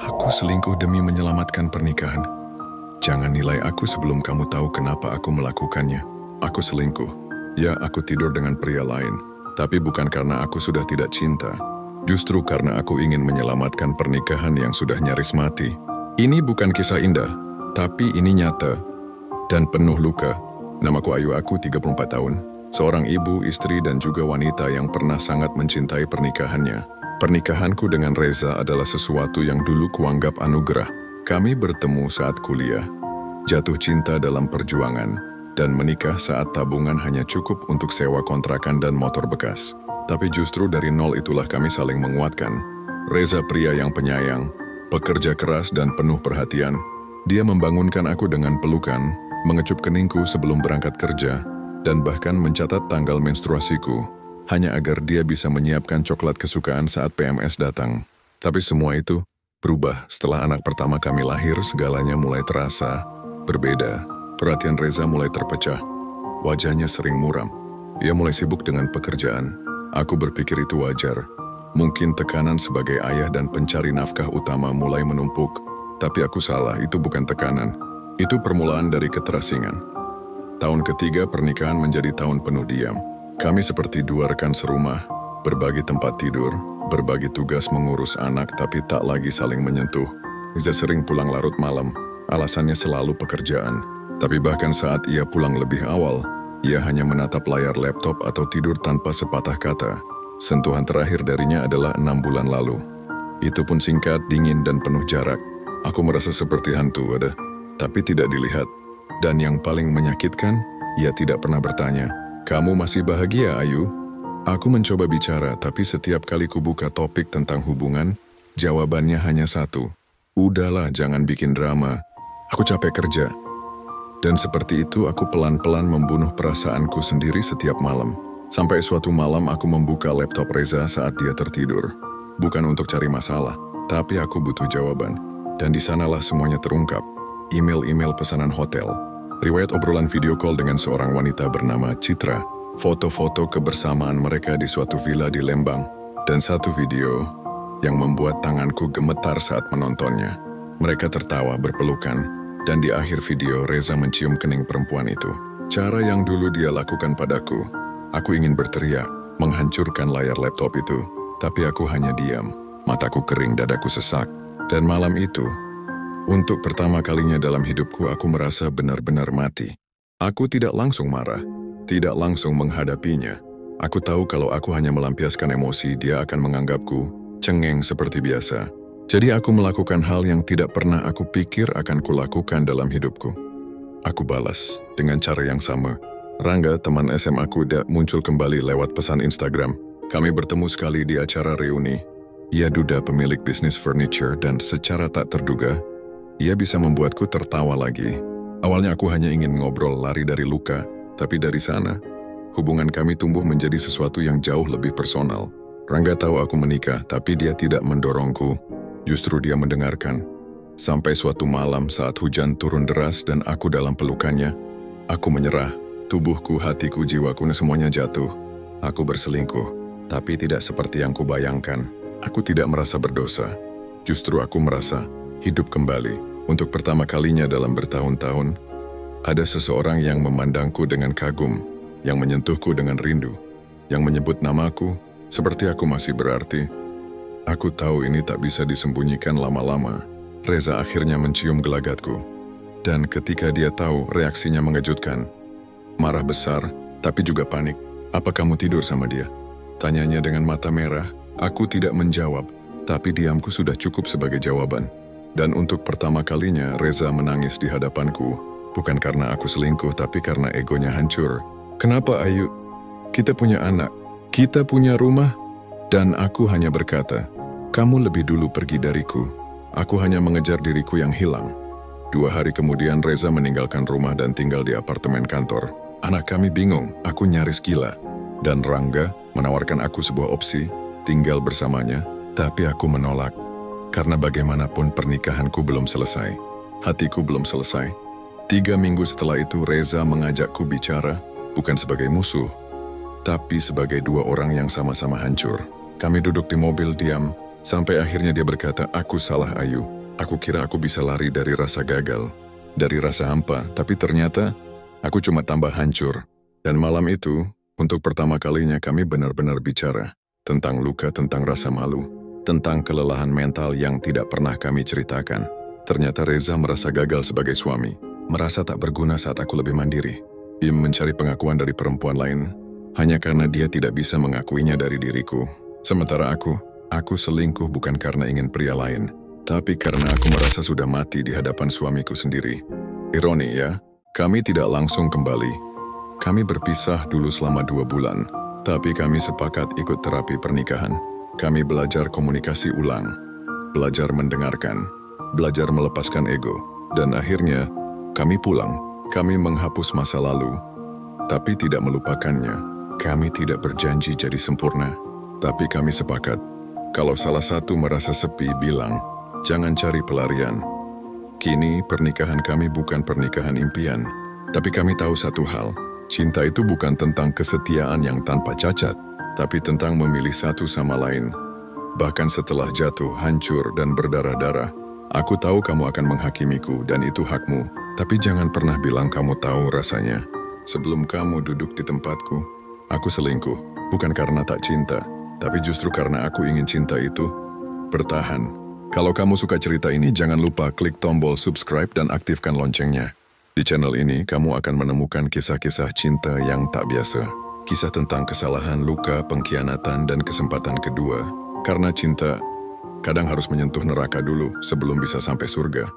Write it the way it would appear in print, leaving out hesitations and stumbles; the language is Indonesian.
Aku selingkuh demi menyelamatkan pernikahan. Jangan nilai aku sebelum kamu tahu kenapa aku melakukannya. Aku selingkuh. Ya, aku tidur dengan pria lain. Tapi bukan karena aku sudah tidak cinta. Justru karena aku ingin menyelamatkan pernikahan yang sudah nyaris mati. Ini bukan kisah indah, tapi ini nyata dan penuh luka. Namaku Ayu, aku 34 tahun. Seorang ibu, istri, dan juga wanita yang pernah sangat mencintai pernikahannya. Pernikahanku dengan Reza adalah sesuatu yang dulu kuanggap anugerah. Kami bertemu saat kuliah, jatuh cinta dalam perjuangan, dan menikah saat tabungan hanya cukup untuk sewa kontrakan dan motor bekas. Tapi justru dari nol itulah kami saling menguatkan. Reza pria yang penyayang, pekerja keras dan penuh perhatian. Dia membangunkan aku dengan pelukan, mengecup keningku sebelum berangkat kerja, dan bahkan mencatat tanggal menstruasiku, hanya agar dia bisa menyiapkan coklat kesukaan saat PMS datang. Tapi semua itu berubah setelah anak pertama kami lahir. Segalanya mulai terasa berbeda. Perhatian Reza mulai terpecah. Wajahnya sering muram. Ia mulai sibuk dengan pekerjaan. Aku berpikir itu wajar. Mungkin tekanan sebagai ayah dan pencari nafkah utama mulai menumpuk. Tapi aku salah, itu bukan tekanan. Itu permulaan dari keterasingan. Tahun ketiga pernikahan menjadi tahun penuh diam. Kami seperti dua rekan serumah, berbagi tempat tidur, berbagi tugas mengurus anak, tapi tak lagi saling menyentuh. Reza sering pulang larut malam, alasannya selalu pekerjaan. Tapi bahkan saat ia pulang lebih awal, ia hanya menatap layar laptop atau tidur tanpa sepatah kata. Sentuhan terakhir darinya adalah 6 bulan lalu. Itu pun singkat, dingin, dan penuh jarak. Aku merasa seperti hantu, tapi tidak dilihat. Dan yang paling menyakitkan, ia tidak pernah bertanya, "Kamu masih bahagia, Ayu?" Aku mencoba bicara, tapi setiap kali kubuka topik tentang hubungan, jawabannya hanya satu. "Udahlah, jangan bikin drama. Aku capek kerja." Dan seperti itu aku pelan-pelan membunuh perasaanku sendiri setiap malam. Sampai suatu malam aku membuka laptop Reza saat dia tertidur. Bukan untuk cari masalah, tapi aku butuh jawaban. Dan di sanalah semuanya terungkap. Email-email pesanan hotel, riwayat obrolan video call dengan seorang wanita bernama Citra, foto-foto kebersamaan mereka di suatu villa di Lembang, dan satu video yang membuat tanganku gemetar saat menontonnya. Mereka tertawa berpelukan, dan di akhir video Reza mencium kening perempuan itu. Cara yang dulu dia lakukan padaku. Aku ingin berteriak, menghancurkan layar laptop itu, tapi aku hanya diam. Mataku kering, dadaku sesak. Dan malam itu, untuk pertama kalinya dalam hidupku, aku merasa benar-benar mati. Aku tidak langsung marah, tidak langsung menghadapinya. Aku tahu kalau aku hanya melampiaskan emosi, dia akan menganggapku cengeng seperti biasa. Jadi aku melakukan hal yang tidak pernah aku pikir akan kulakukan dalam hidupku. Aku balas dengan cara yang sama. Rangga, teman SMA aku, muncul kembali lewat pesan Instagram. Kami bertemu sekali di acara reuni. Ia duda pemilik bisnis furniture dan secara tak terduga, ia bisa membuatku tertawa lagi. Awalnya aku hanya ingin ngobrol, lari dari luka, tapi dari sana, hubungan kami tumbuh menjadi sesuatu yang jauh lebih personal. Rangga tahu aku menikah, tapi dia tidak mendorongku. Justru dia mendengarkan. Sampai suatu malam saat hujan turun deras dan aku dalam pelukannya, aku menyerah. Tubuhku, hatiku, jiwaku, semuanya jatuh. Aku berselingkuh, tapi tidak seperti yang kubayangkan. Aku tidak merasa berdosa. Justru aku merasa hidup kembali. Untuk pertama kalinya dalam bertahun-tahun, ada seseorang yang memandangku dengan kagum, yang menyentuhku dengan rindu, yang menyebut namaku seperti aku masih berarti. Aku tahu ini tak bisa disembunyikan lama-lama. Reza akhirnya mencium gelagatku. Dan ketika dia tahu, reaksinya mengejutkan. Marah besar, tapi juga panik. "Apa kamu tidur sama dia?" Tanyanya dengan mata merah. Aku tidak menjawab, tapi diamku sudah cukup sebagai jawaban. Dan untuk pertama kalinya Reza menangis di hadapanku. Bukan karena aku selingkuh, tapi karena egonya hancur. "Kenapa, Ayu? Kita punya anak, kita punya rumah." Dan aku hanya berkata, "Kamu lebih dulu pergi dariku. Aku hanya mengejar diriku yang hilang." 2 hari kemudian Reza meninggalkan rumah dan tinggal di apartemen kantor. Anak kami bingung, aku nyaris gila. Dan Rangga menawarkan aku sebuah opsi, tinggal bersamanya, tapi aku menolak. Karena bagaimanapun pernikahanku belum selesai. Hatiku belum selesai. 3 minggu setelah itu Reza mengajakku bicara, bukan sebagai musuh, tapi sebagai 2 orang yang sama-sama hancur. Kami duduk di mobil diam, Sampai akhirnya dia berkata, aku salah Ayu. Aku kira aku bisa lari dari rasa gagal, dari rasa hampa, tapi ternyata aku cuma tambah hancur. Dan malam itu, untuk pertama kalinya kami benar-benar bicara tentang luka, tentang rasa malu, tentang kelelahan mental yang tidak pernah kami ceritakan. Ternyata Reza merasa gagal sebagai suami, merasa tak berguna saat aku lebih mandiri. Ia mencari pengakuan dari perempuan lain, hanya karena dia tidak bisa mengakuinya dari diriku. Sementara aku selingkuh bukan karena ingin pria lain, tapi karena aku merasa sudah mati di hadapan suamiku sendiri. Ironi ya, kami tidak langsung kembali. Kami berpisah dulu selama 2 bulan, tapi kami sepakat ikut terapi pernikahan. Kami belajar komunikasi ulang, belajar mendengarkan, belajar melepaskan ego, dan akhirnya kami pulang. Kami menghapus masa lalu, tapi tidak melupakannya. Kami tidak berjanji jadi sempurna, tapi kami sepakat. Kalau salah satu merasa sepi, bilang, jangan cari pelarian. Kini pernikahan kami bukan pernikahan impian, tapi kami tahu satu hal, cinta itu bukan tentang kesetiaan yang tanpa cacat, tapi tentang memilih satu sama lain. Bahkan setelah jatuh, hancur, dan berdarah-darah, aku tahu kamu akan menghakimiku dan itu hakmu, tapi jangan pernah bilang kamu tahu rasanya. Sebelum kamu duduk di tempatku, aku selingkuh, bukan karena tak cinta, tapi justru karena aku ingin cinta itu bertahan. Kalau kamu suka cerita ini, jangan lupa klik tombol subscribe dan aktifkan loncengnya. Di channel ini, kamu akan menemukan kisah-kisah cinta yang tak biasa. Kisah tentang kesalahan, luka, pengkhianatan, dan kesempatan kedua. Karena cinta kadang harus menyentuh neraka dulu sebelum bisa sampai surga.